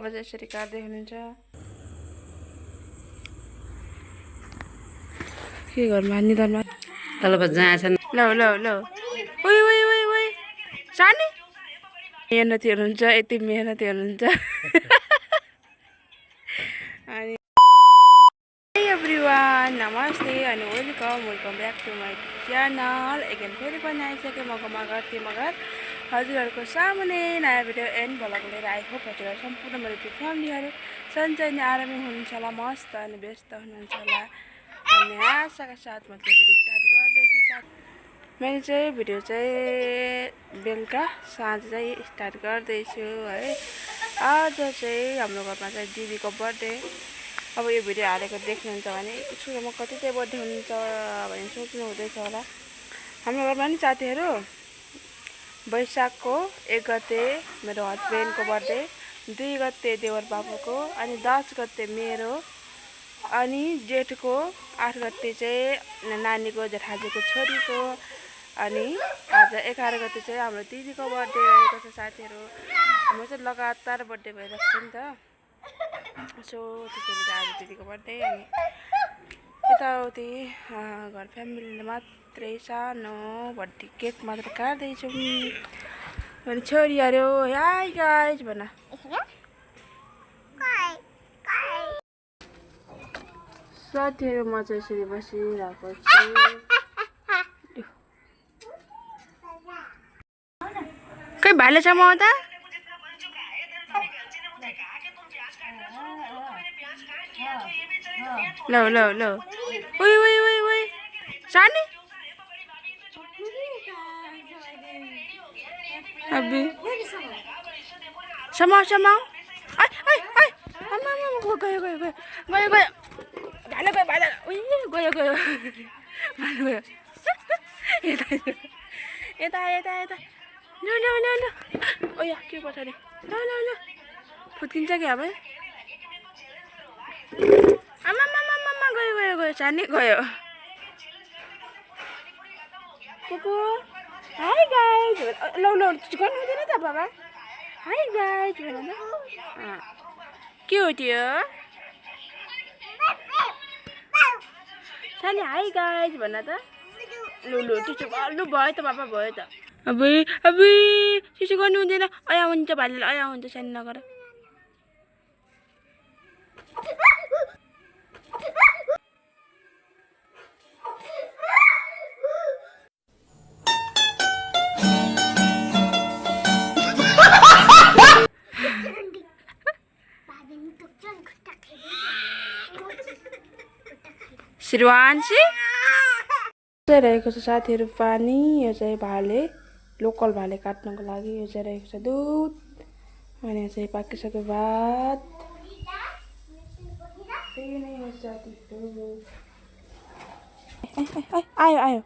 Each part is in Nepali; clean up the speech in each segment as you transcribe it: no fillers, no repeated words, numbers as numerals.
अब चाहिँ यसरी काट्दै हुनुहुन्छ के गर्नु निधनमा तल जहाँ छन् ल ल ल ओइ ओइ ओइ ओइ सानी मेहनती हुनुहुन्छ यति मेहनती हुनुहुन्छ अनि एभ्रिवान नमस्ते अनि welcome back to my channel again फेरि पनि आइसकेँ मगामा गर्थेँ मगर हजुरहरूको सामुने नयाँ भिडियो एन्ड भ्लग लिएर आई होप हजुरहरू सम्पूर्ण मेरो त्यो फ्यामिलीहरू सन्चै अनि आरामै हुनुहुन्छ होला मस्त अनि व्यस्त हुनुहुन्छ होला भन्ने आशाका साथ म त्यो भिडियो स्टार्ट गर्दैछु साथ मैले चाहिँ भिडियो चाहिँ बेलुका साँझ चाहिँ स्टार्ट गर्दैछु है आज चाहिँ हाम्रो घरमा चाहिँ दिदीको बर्थडे अब यो भिडियो हालेको देख्नुहुन्छ भने स्कुलमा कति चाहिँ बर्थडे हुन्छ भने सोच्नु हुँदैछ होला हाम्रो घरमा नि साथीहरू वैशाखको 1 गते मेरो हस्बेन्डको बर्थडे 2 गते देवर बाबुको अनि 10 गते मेरो अनि जेठको 8 गते चाहिँ नानीको जेठाजुको छोरीको अनि आज 11 गते चाहिँ हाम्रो दिदीको बर्थडे रहेको छ साथीहरू हाम्रो चाहिँ लगातार बर्थडे भइरहेको छ नि त सो त्यसैले चाहिँ आज दिदीको बर्थडे अनि यताउति घर फ्यामिलीले मात्रै सानो बर्थडे केक मात्र काट्दैछौँ अनि छोरी अरे हाई गाइज भन साथीहरू म चाहिँ यसरी बसिरहेको छु खै भाइले छ म त ल ल ल ओइ ओइ ओइ ओइ सानी अबे समाउ समाउ आइ आइ आइ आमा आमा गयो गयो गयो गयो गयो भाले गयो भाले गयो गयो भाले गयो यता यता यता यता ल ल ल ल ओया के पछाडि ल ल ल फुत्किन्छ कि अब आमा मामा मामा गयो गयो गयो सानी गयो कुकु हाई गाइज ल ल गर्नु हुँदैन त बाबा हाई गाइज भन त के हो त्यो सानी हाई गाइज भन त लु लु त्यसो गर्नु भयो त बाबा भयो त अबे अबे त्यसो गर्नु हुँदैन अया हुन्छ भाइले अया हुन्छ सानी नगर श्रीवांशी रहेको छ साथीहरू पानी यो चाहिँ भाले लोकल भाले काट्नको लागि यो चाहिँ रहेको छ दुध अनि चाहिँ पाकिसक्यो भात त्यही नै हो साथीहरू आयो आयो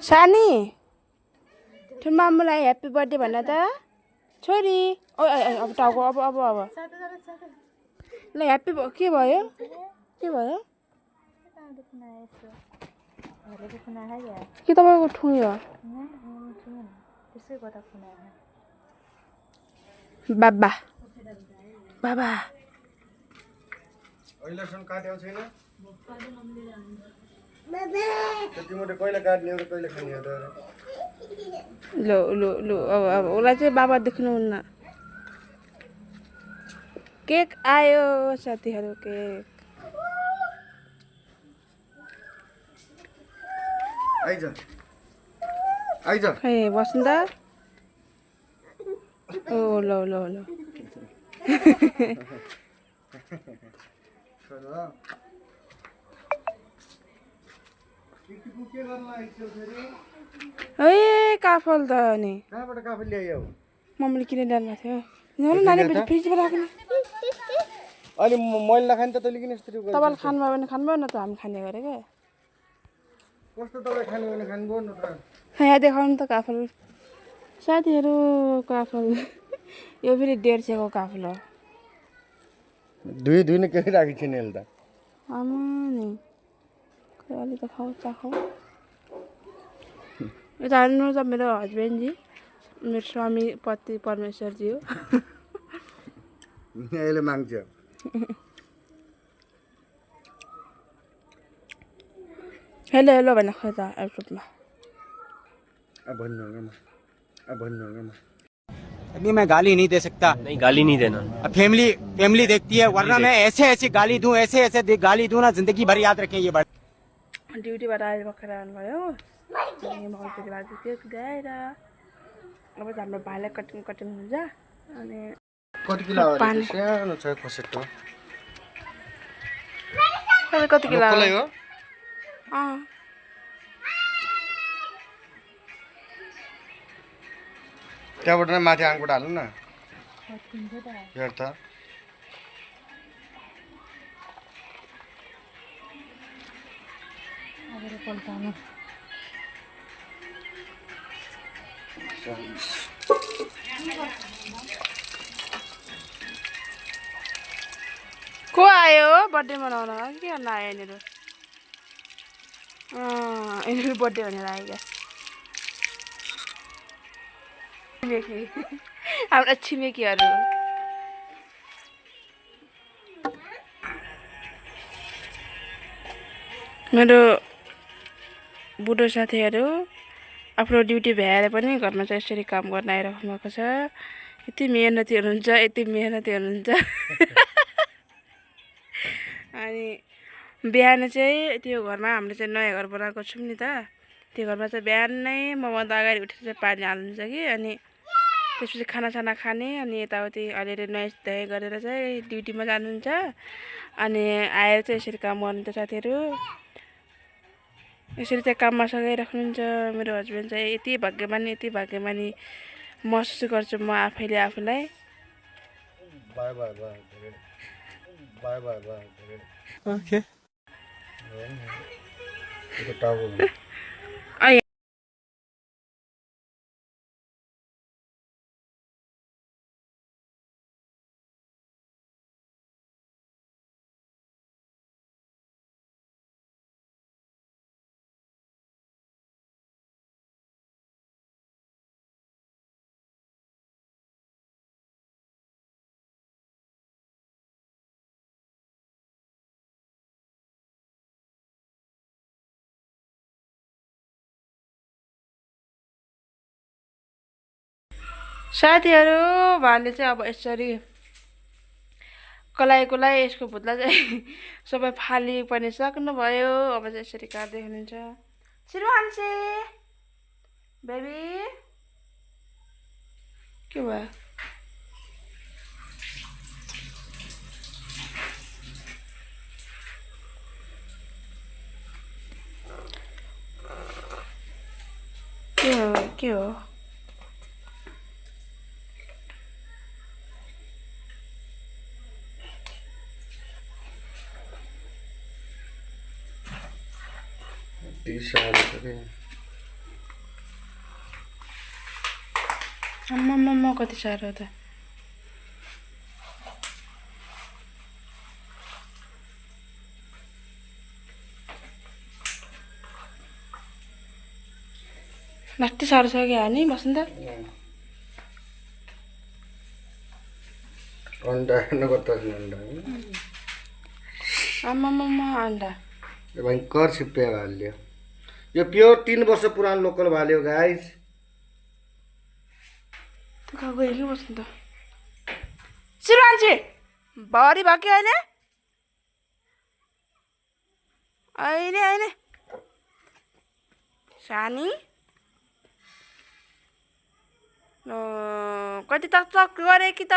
सानी ठुलो मामुलाई ह्याप्पी बर्थडे भन्न त छोरी ओ अब टाउको अब अब अब ल ह्याप्पी के भयो के भयो के तपाईँको ठुयो बाबा बाबा लो लो लो अब उसलाई चाहिँ बाबा देख्नुहुन्न केक आयो साथीहरू केक आइज खै बस्नु त ओ लो लो लो ए काफल त नि कहाँबाट काफल ल्यायो मम्मीले किन ल्याउनु थियो नानी फ्रिजमा राख्नु अनि मैले नखाने त तैँले किन यस्तो तपाईँले खानुभयो भने खानुभयो न त हामी खाने गरे क्या कस्तो तपाईँ खानु भने खानुभयो न त यहाँ देखाउनु त काफल साथीहरू काफल यो फेरि 150 को काफल हो दुई नै केही राखेको छैन यसले त आमा नि खै अलि त खाऊ चाखौ यो त हाल्नु त मेरो हस्बेन्डजी मेरो स्वामी पति परमेश्वरजी हो यसले माग्छ हेलो हेलो भन्न खोज युट्युबमा अब भन्नु अभी मैं गाली नहीं दे सकता। नहीं गाली नहीं देना। अब फैमिली देखती है, वरना मैं ऐसे गाली दूं, ऐसे गाली दूं ना, जिंदगी भर याद रखें ये बात। ड्युटीबाट आएर भर्खर आउनुभयो अनि मौजूरी बाजु त्यो ल्याएर अब चाहिँ हाम्रो भाइलाई कटिङ हुन्छ अनि कति किलो हो सानो छ खसेटो कति किलो लोकलै हो त्यहाँबाट नै माथि आङबाट हाल्नु न हेर त को आयो बर्थडे मनाउन के गर्न आयो यिनीहरू यिनीहरू बर्थडे भनेर आयो क्या छिमेकी हाम्रा छिमेकीहरू मेरो बुढो साथीहरू आफ्नो ड्युटी भ्याएर पनि घरमा चाहिँ यसरी काम गर्न आइराख्नु भएको छ यति मेहनती हुनुहुन्छ अनि बिहान चाहिँ त्यो घरमा हामीले चाहिँ नयाँ घर बनाएको छौँ नि त त्यो घरमा चाहिँ बिहान नै मभन्दा अगाडि उठेर चाहिँ पानी हाल्नुहुन्छ कि अनि त्यसपछि खानासाना खाने अनि यताउति अलिअलि नुहाइ गरेर चाहिँ ड्युटीमा जानुहुन्छ अनि आएर चाहिँ यसरी काम गर्नुहुन्छ साथीहरू यसरी चाहिँ काममा सघाइराख्नुहुन्छ मेरो हस्बेन्ड चाहिँ यति भाग्यमानी महसुस गर्छु म आफूलाई ओके साथीहरू भाले चाहिँ अब यसरी कलाइ यसको भुत्ला चाहिँ सबै फाली पनि सक्नुभयो अब चाहिँ यसरी काट्दै हुनुहुन्छ सिरुहान्से बेबी के भयो के हो आम्मामा कति साह्रो त लास्टै साह्रो छ क्या नि बसन्त अन्डा नगर्दा आम्मामा अन्डा भयङ्कर छिप्पिया भाल्यो यो प्योर 3 वर्ष पुरानो लोकल भाल्यो गाइस कहाँ गयो कि बस्नु त सिरुहान्से भरि भयो कि अहिले सानी कति तक गरे कि त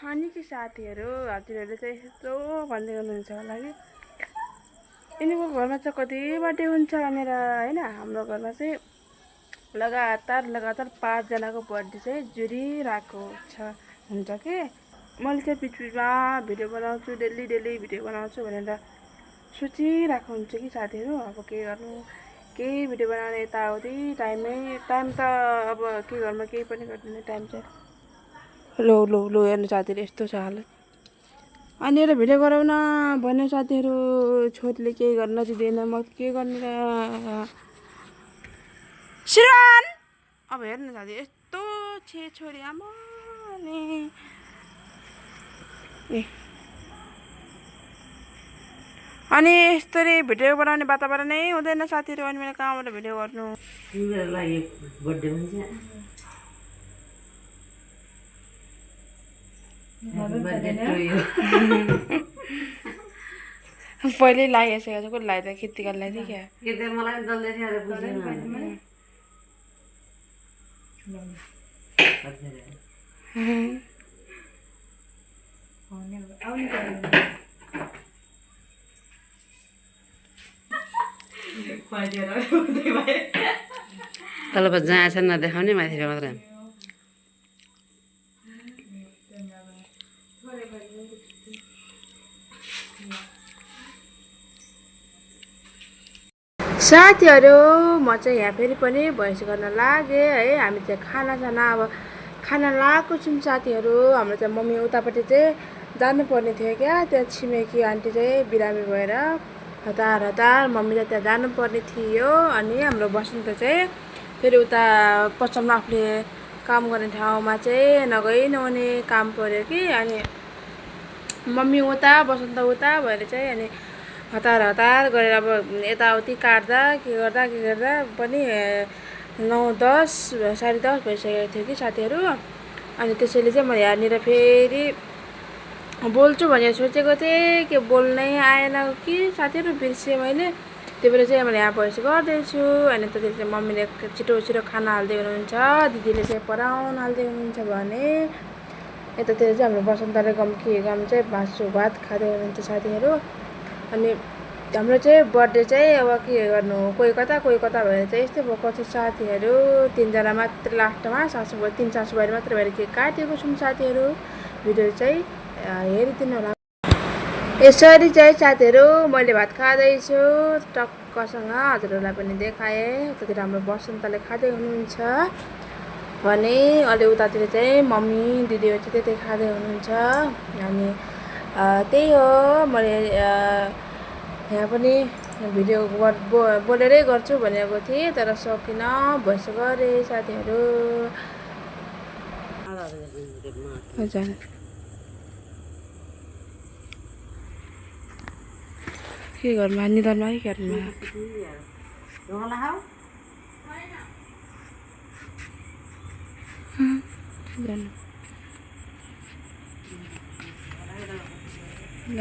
अनि चाहिँ साथीहरू हजुरहरूले चाहिँ यस्तो भन्दै हुनुहुन्छ होला कि यिनीको घरमा चाहिँ कति बर्थडे हुन्छ भनेर होइन हाम्रो घरमा चाहिँ लगातार 5 जनाको बर्थडे चाहिँ जुरिरहेको हुन्छ कि मैले चाहिँ बिचमा भिडियो बनाउँछु, डेली भिडियो बनाउँछु भनेर सोचिरहेको हुन्छु कि साथीहरू। अब के गर्नु, केही भिडियो बनाउने यताउति टाइम त अब के गर्नु, केही पनि गर्दैन टाइम चाहिँ। लो हेर्नु साथीहरू, यस्तो छ हालत। अनि एउटा भिडियो गराउन भन्यो साथीहरू, छोरीले केही गर्न दिँदैन, म के गर्नु र। श्रीमान अब हेर्नु साथी, यस्तो छोरी आमा नि ए। अनि यस्तरी भिडियो बनाउने वातावरणै हुँदैन साथीहरू। अनि मैले कहाँबाट भिडियो गर्नु। पहिल्यै लगाइसकेको छ, कसले लगाइदियो, कृतिकाले लगाइदियो क्या। तल जहाँ छ नदेखाउने, माथिबाट मात्र। साथीहरू म चाहिँ यहाँ फेरि पनि भोइस गर्न लागेँ है। हामी चाहिँ खाना अब खाना लगाएको छौँ साथीहरू। हाम्रो चाहिँ मम्मी उतापट्टि चाहिँ जानुपर्ने थियो क्या, त्यहाँ छिमेकी आन्टी चाहिँ बिरामी भएर हतार मम्मी चाहिँ त्यहाँ जानुपर्ने थियो। अनि हाम्रो बसन्त चाहिँ फेरि उता पश्चिममा आफूले काम गर्ने ठाउँमा चाहिँ नहुने काम पऱ्यो कि। अनि मम्मी उता बसन्त उता भएर चाहिँ अनि हतार गरेर अब यताउति काट्दा के गर्दा पनि 9-10 साढे 10 भइसकेको थियो कि साथीहरू। अनि त्यसैले चाहिँ म यहाँनिर फेरि बोल्छु भनेर सोचेको थिएँ, के बोल्नै आएन कि साथीहरू, बिर्सेँ मैले। त्यही भएर चाहिँ मैले यहाँ भोइस गर्दैछु। अनि त्यति चाहिँ मम्मीले छिटो खाना हाल्दै हुनुहुन्छ, दिदीले चाहिँ पराउन हाल्दै हुनुहुन्छ भने यतातिर चाहिँ हाम्रो बसन्तले गम चाहिँ मासु भात खाँदै हुनुहुन्छ साथीहरू। अनि हाम्रो चाहिँ बर्थडे चाहिँ अब के गर्नु, कोही कता भएर चाहिँ यस्तै भएको छ साथीहरू। 3जना मात्र लास्टमा, तीन सासूबारी मात्र भएर के काटेको छौँ साथीहरू। भिडियो चाहिँ हेरिदिनु होला। यसरी चाहिँ साथीहरू मैले भात खाँदैछु टक्कसँग, हजुरहरूलाई पनि देखाएँ। उतातिर हाम्रो बसन्तले खाँदै हुनुहुन्छ भने अलि उतातिर चाहिँ मम्मी दिदीहरू चाहिँ त्यतै खाँदै हुनुहुन्छ। अनि त्यही हो, मैले यहाँ पनि भिडियो बोलेरै गर्छु भनेको थिएँ, तर सकिनँ, भोइस गरेँ साथीहरू। हजुर के गर्नु, निधनमा है गर्नु ल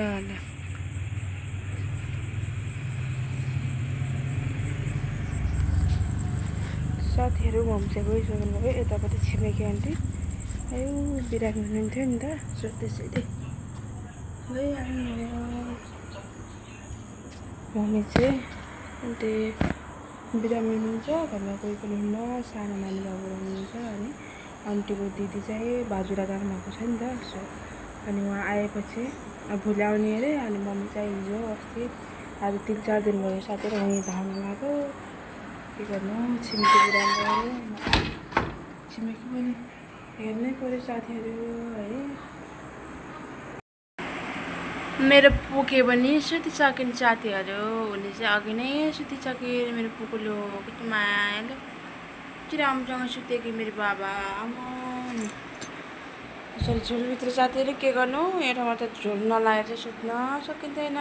साथीहरू। म चाहिँ गइसक्नु भयो। यतापट्टि छिमेकी आन्टी आयो, बिरामी हुनुहुन्थ्यो नि त, सोध्दै गइहाल्नु। मम्मी चाहिँ अन्त बिरामी हुनुहुन्छ, घरमा कोही पनि हुन्न, सानो नानी बाबु हुनुहुन्छ। अनि आन्टीको दिदी चाहिँ बाजुरा जानुभएको छ नि त, सो अनि उहाँ आएपछि अब भोलि आउने अरे। अनि मम्मी चाहिँ हिजो अस्ति आज 3-4 दिन भयो साथीहरू वहीँ धाउन लाग्यो। के गर्नु, छिमेकी बिरामी भयो, छिमेकी पनि हेर्नै पऱ्यो साथीहरू है। मेरो पुके पनि सुतिसकिन् साथीहरू। उसले चाहिँ अघि नै सुतिसकिन्। मेरो पुकुलो कति मायाले कति राम्रोसँग सुत्यो कि मेरो बाबा आमा। यसरी झुलभित्र साथीहरू के गर्नु, एउटामा त झुल नलाएर चाहिँ सुत्न सकिँदैन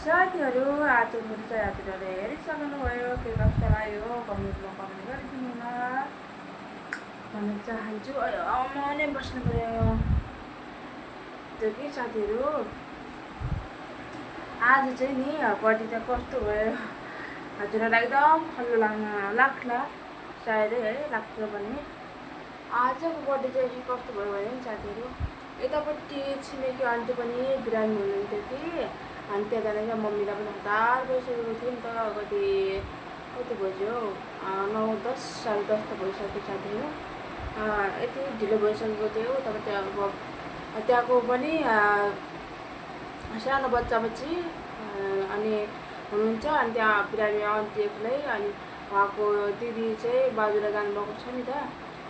साथीहरू। आज भोलि चाहिँ हजुरहरूले हेरिसक्नु भयो, के कस्तो लाग्यो कमेन्टमा कमेन्ट गरिदिनु होला भन्न चाहन्छु। आमा नै बस्नु पऱ्यो त्यो कि साथीहरू। आज चाहिँ नि बर्थडे चाहिँ कस्तो भयो, हजुरहरूलाई एकदम खल्लो लाग्ला सायदै है, लाग्छ भने। आजको बर्थडे चाहिँ कस्तो भयो भने नि साथीहरू, यतापट्टि छिमेकी आन्टी पनि बिरामी हुनुहुन्थ्यो कि। अनि त्यहाँ जाँदा मम्मीलाई पनि हतार भइसकेको थियो नि त, कति बज्यो 9-10 साढे 10 त भइसक्यो साथीहरू। यति ढिलो भइसकेको थियो तब त्यहाँ अब त्यहाँको पनि सानो बच्चा बच्ची अनि हुनुहुन्छ अनि त्यहाँ बिरामी आन्टी एक्लै अनि उहाँको दिदी चाहिँ बाजुरा जानुभएको छ नि त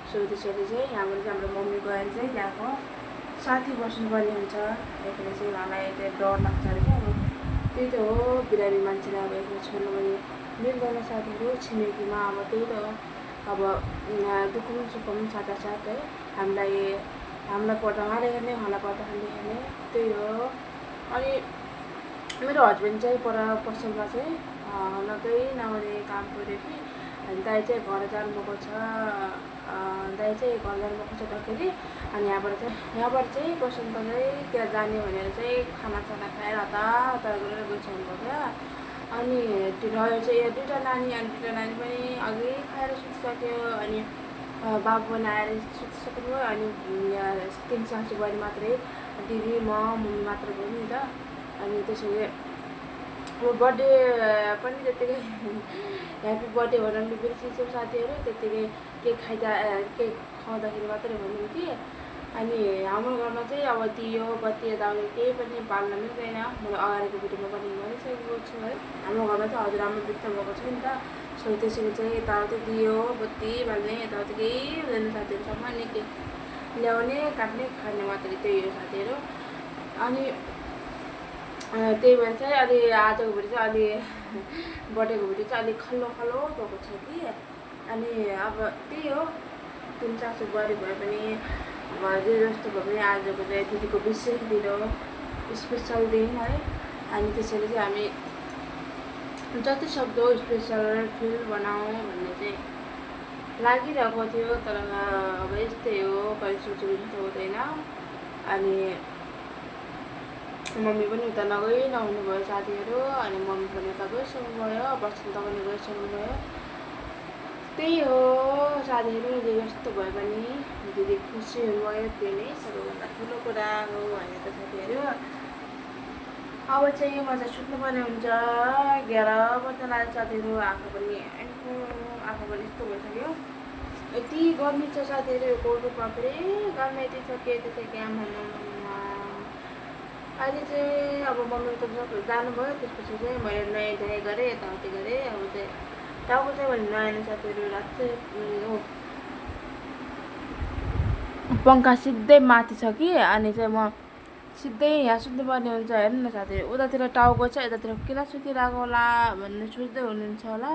सो त्यसैले चाहिँ यहाँबाट चाहिँ हाम्रो मम्मी गएर चाहिँ त्यहाँको साथी बस्नुपर्ने हुन्छ एक्लै चाहिँ उहाँलाई चाहिँ डर लाग्छ अरे क्या अब त्यही त हो बिरामी मान्छेलाई अब एक्लै छोड्नु पनि मिल्दैन साथीहरू छिमेकीमा अब त्यही त हो अब दुःख पनि सुख पनि साथसाथ है हामीलाई पर्दा उहाँले हेर्ने उहाँलाई पर्दा हामीले हेर्ने त्यही हो अनि मेरो हस्बेन्ड चाहिँ पर पसलमा चाहिँ नकै नहुने काम पऱ्यो कि अनि दाइ चाहिँ घर जानुभएको छ दाइ चाहिँ घर जानुभएको छ तखेरि अनि यहाँबाट चाहिँ पसलमा चाहिँ त्यहाँ जाने भनेर चाहिँ खानासाना खाएर हतार गरेर गइसक्नुभयो क्या अनि रह्यो चाहिँ दुईवटा नानी अनि दुईवटा नानी पनि अघि खाएर सुतिसक्यो अनि बाबु पनि आएर सुतिसक्नुभयो अनि 3 सासू बुहारी मात्रै दिदी मम्मी मात्र भयो नि त अनि त्यसैले अब बर्थडे पनि त्यत्तिकै ह्याप्पी बर्थडे भनेर बिर्सिन्छौँ साथीहरू त्यत्तिकै केक खुवाउँदाखेरि मात्रै भन्यौँ कि अनि हाम्रो घरमा चाहिँ अब दियो बत्ती यताउता केही पनि बाल्न मिल्दैन मैले अगाडिको भिडियोमा पनि भनिसकेको छु है हाम्रो घरमा चाहिँ हजुरआमा बित्नु भएको छ नि त सो त्यसैले चाहिँ यताउता दियो बत्ती बाल्ने यताउता केही हुँदैन साथीहरू सामान्य के ल्याउने काट्ने खाने मात्रै त्यही हो साथीहरू अनि त्यही भएर चाहिँ अलि आजको भिडियो चाहिँ अलि बर्थडेको भिडियो चाहिँ अलिक खल्लो भएको छ कि अनि अब त्यही हो 3 सासू बुहारी भए पनि अब जे जस्तो भयो भने आजको चाहिँ दिदीको विशेष दिन हो स्पेसल दिन है अनि त्यसैले चाहिँ हामी जति सक्दो स्पेसल फिल बनाऊँ भन्ने चाहिँ लागिरहेको थियो तर अब यस्तै हो कहिले सोचेको जस्तो हुँदैन अनि मम्मी पनि उता नहुनु भयो साथीहरू अनि मम्मी पनि उता गइसक्नु भयो बस्नु पनि गइसक्नु भयो त्यही हो साथीहरू जे जस्तो भए पनि दिदी खुसी हुनुभयो त्यो नै सबैभन्दा ठुलो कुरा हो भने त साथीहरू अब चाहिँ म चाहिँ सुत्नुपर्ने हुन्छ 11 बज्न लाग्यो साथीहरू आँखा पनि यस्तो भइसक्यो यति गर्मी छ साथीहरू कोर्टमा फेरि गर्मी यति छ के त्यसै क्याम अहिले चाहिँ अब मम्मी त जानुभयो त्यसपछि चाहिँ मैले नयाँ ध्यान गरेँ यताउति गरेँ अब चाहिँ टाउको चाहिँ मैले नयाँ साथीहरू रात चाहिँ पङ्खा सिधै माथि छ कि अनि चाहिँ म सिधै यहाँ सुत्नुपर्ने हुन्छ हेर्नु न साथीहरू उतातिर टाउको छ यतातिर किन सुतिरहेको होला भन्ने सोच्दै हुनुहुन्छ होला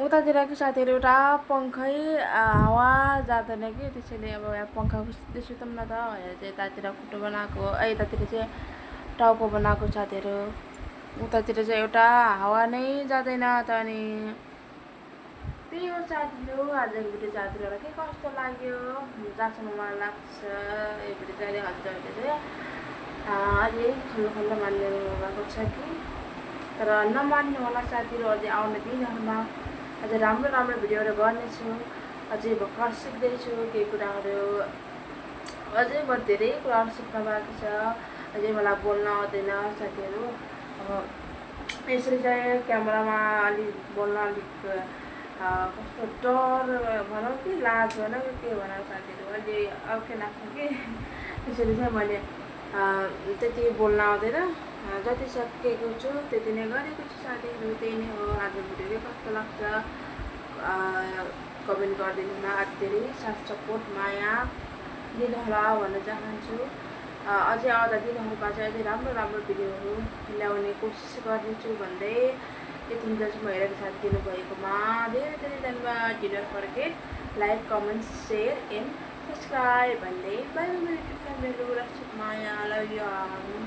उतातिरको साथीहरू एउटा पङ्खै हावा जाँदैन कि त्यसैले अब यहाँ पङ्खाको सिधै सुतौँ न त भनेर चाहिँ यतातिर खुट्टो बनाएको यतातिर चाहिँ टाउको बनाएको साथीहरू उतातिर चाहिँ एउटा हावा नै जाँदैन त अनि त्यही हो साथीहरू आजको भिडियो साथीहरूलाई के कस्तो लाग्यो जहाँसम्म मलाई लाग्छ यो भिडियो चाहिँ हजुरहरूले चाहिँ अझै खल्लो मान्नु भएको छ कि तर नमान्नु होला साथीहरू अझै आउने दिनहरूमा अझै राम्रो भिडियोहरू गर्नेछु अझै भर्खर सिक्दैछु केही कुराहरू अझै म धेरै कुराहरू सिक्न बाँकी छ अझै मलाई बोल्न आउँदैन साथीहरू अब यसरी चाहिँ क्यामेरामा अलिक बोल्न अलिक कस्तो डर भनौँ कि लाज भनौँ कि के भनौँ साथीहरू अलि अर्कै लाग्छ कि त्यसरी चाहिँ मैले त्यति बोल्न आउँदैन जति सकेको छु त्यति नै गरेको छु साथीहरू त्यही नै हो आज भिडियो कस्तो लाग्छ कमेन्ट गरिदिनु न धेरै साथ सपोर्ट माया दिनुहोला भन्न चाहन्छु अझै आउँदा दिनहरूमा चाहिँ अझै राम्रो भिडियोहरू ल्याउने कोसिस गर्नेछु भन्दै यति चाहिँ म हेरेर साथ दिनुभएकोमा धेरै धन्यवाद dinner forget like comment share and subscribe भन्दै बाई बाई मेरो फ्यामिलीहरू रक्षक माया लभ यु